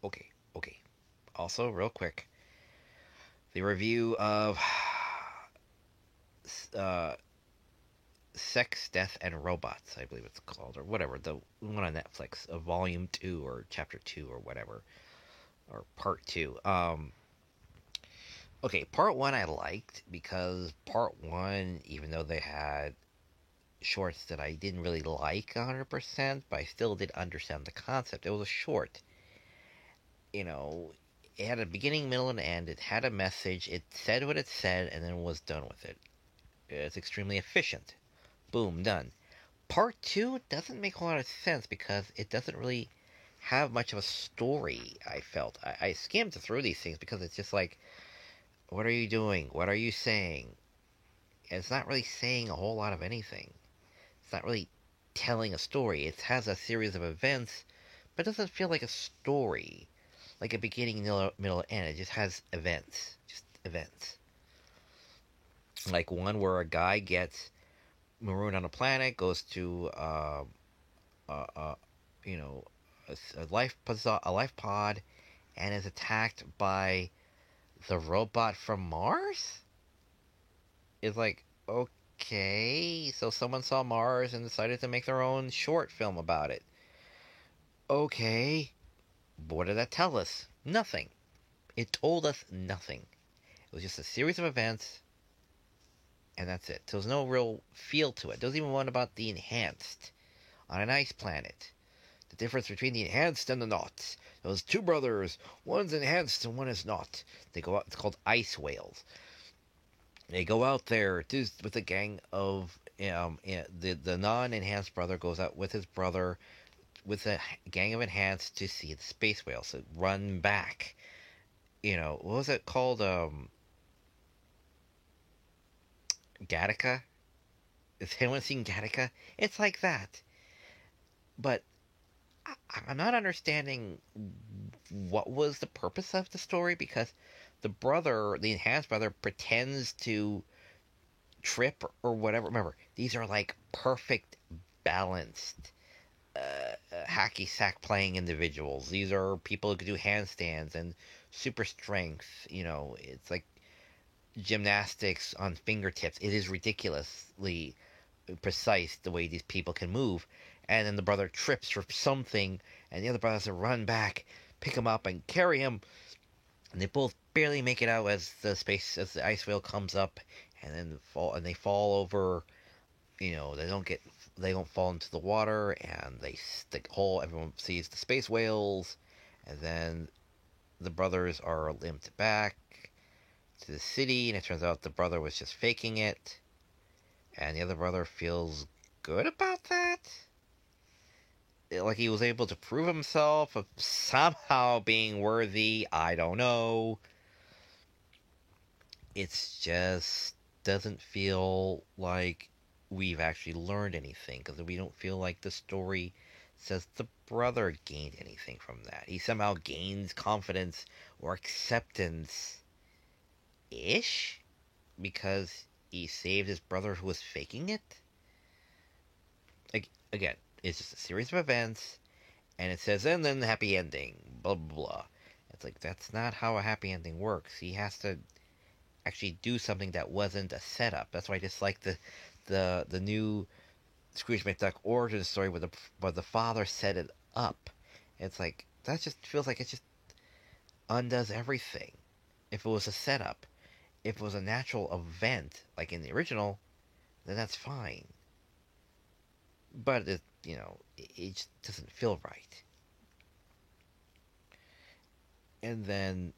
Okay, okay. Also, real quick, the review of uh, Sex, Death, and Robots, I believe it's called, or whatever, the one on Netflix, Volume 2 or Chapter 2 or whatever, or Part 2. Okay, Part 1 I liked because Part 1, even though they had shorts that I didn't really like 100%, but I still did understand the concept. It was a short. You know, it had a beginning, middle, and end. It had a message. It said what it said, and then was done with it. It's extremely efficient. Boom, done. Part 2 doesn't make a lot of sense because it doesn't really have much of a story, I felt. I skimmed through these things because it's just like, what are you doing? What are you saying? And it's not really saying a whole lot of anything. It's not really telling a story. It has a series of events, but it doesn't feel like a story, like a beginning, middle, end. It just has events, just events. Like one where a guy gets marooned on a planet, goes to uh, you know, a life pod, and is attacked by the robot from Mars. It's like, okay, so someone saw Mars and decided to make their own short film about it. Okay, but what did that tell us? Nothing. It told us nothing. It was just a series of events, and that's it. So there's no real feel to it. There's even one about the enhanced on an ice planet. The difference between the enhanced and the not. Those two brothers, one's enhanced and one is not. They go out. It's called ice whales. They go out there with a gang of the non-enhanced brother goes out with his brother with a gang of enhanced to see the space whales. So run back. What was it called? Gattaca. Has anyone seen Gattaca? It's like that. But I'm not understanding what was the purpose of the story because the enhanced brother, pretends to trip or whatever. Remember, these are like perfect, balanced, hacky sack playing individuals. These are people who can do handstands and super strength. It's like gymnastics on fingertips. It is ridiculously precise the way these people can move. And then the brother trips for something, and the other brother has to run back, pick him up, and carry him. And they both barely make it out as the ice whale comes up, and then they fall over. They don't fall into the water, and everyone sees the space whales, and then the brothers are limped back to the city, and it turns out the brother was just faking it, and the other brother feels good about that. Like he was able to prove himself of somehow being worthy. I don't know. It's just doesn't feel like we've actually learned anything because we don't feel like the story says the brother gained anything from that. He somehow gains confidence or acceptance ish because he saved his brother who was faking it. Like, again, it's just a series of events, and it says, and then the happy ending, blah, blah, blah. It's like, that's not how a happy ending works. He has to actually do something that wasn't a setup. That's why I dislike the new Scrooge McDuck origin story where the father set it up. It's like, that just feels like it just undoes everything. If it was a setup, if it was a natural event, like in the original, then that's fine. But it just doesn't feel right. And then,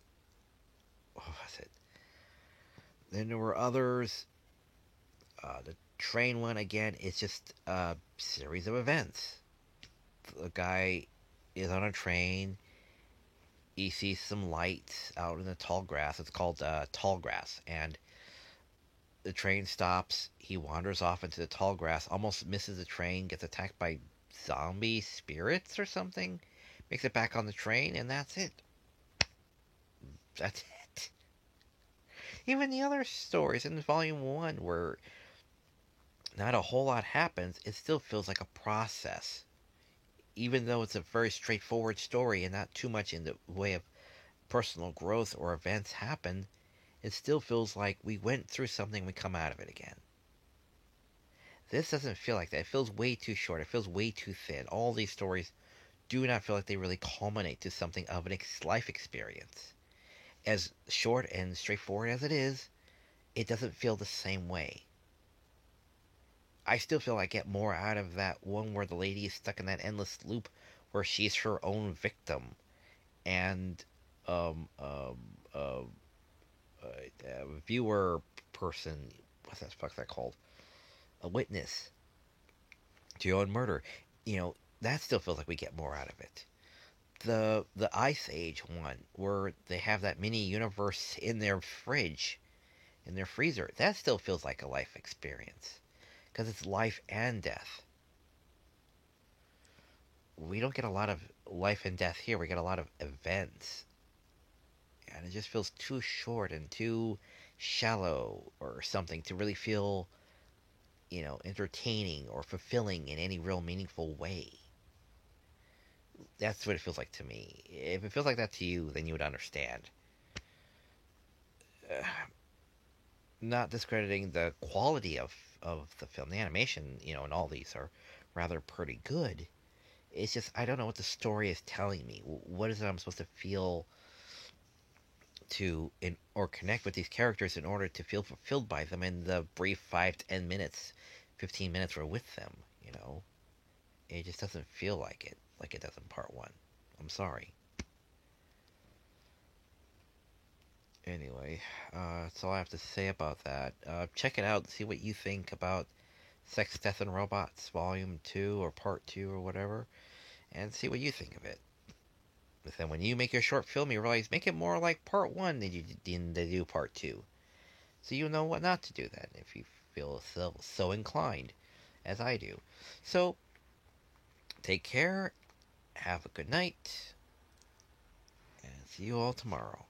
what was it? Then there were others. The train one again. It's just a series of events. The guy is on a train. He sees some lights out in the tall grass. It's called tall grass, and the train stops. He wanders off into the tall grass, almost misses the train, gets attacked by zombie spirits or something, makes it back on the train, and that's it. That's it. Even the other stories in Volume 1 where not a whole lot happens, it still feels like a process. even though it's a very straightforward story and not too much in the way of personal growth or events happen, it still feels like we went through something, we come out of it again. This doesn't feel like that. It feels way too short. It feels way too thin. All these stories do not feel like they really culminate to something of an life experience. As short and straightforward as it is, it doesn't feel the same way. I still feel I get more out of that one where the lady is stuck in that endless loop where she's her own victim and um um uh, viewer person, what's that called, a witness to your own murder. You know, that still feels like we get more out of it. The Ice Age one where they have that mini universe in their fridge, in their freezer, that still feels like a life experience because it's life and death. We don't get a lot of life and death here. We get a lot of events, and it just feels too short and too shallow or something to really feel, entertaining or fulfilling in any real meaningful way. That's what it feels like to me. If it feels like that to you, then you would understand. Uh, Not discrediting the quality of the film. The animation, and all these are rather pretty good. It's just, I don't know what the story is telling me. What is it I'm supposed to feel or connect with these characters in order to feel fulfilled by them in the brief 5 to 10 minutes, 15 minutes we're with them, It just doesn't feel like it does in part one. I'm sorry. Anyway, that's all I have to say about that. Check it out, see what you think about Sex, Death, and Robots, Volume 2 or Part 2 or whatever, and see what you think of it. But then when you make your short film, you realize make it more like Part 1 than they do Part 2. So you know what not to do then, if you feel so inclined, as I do. So, take care, have a good night, and see you all tomorrow.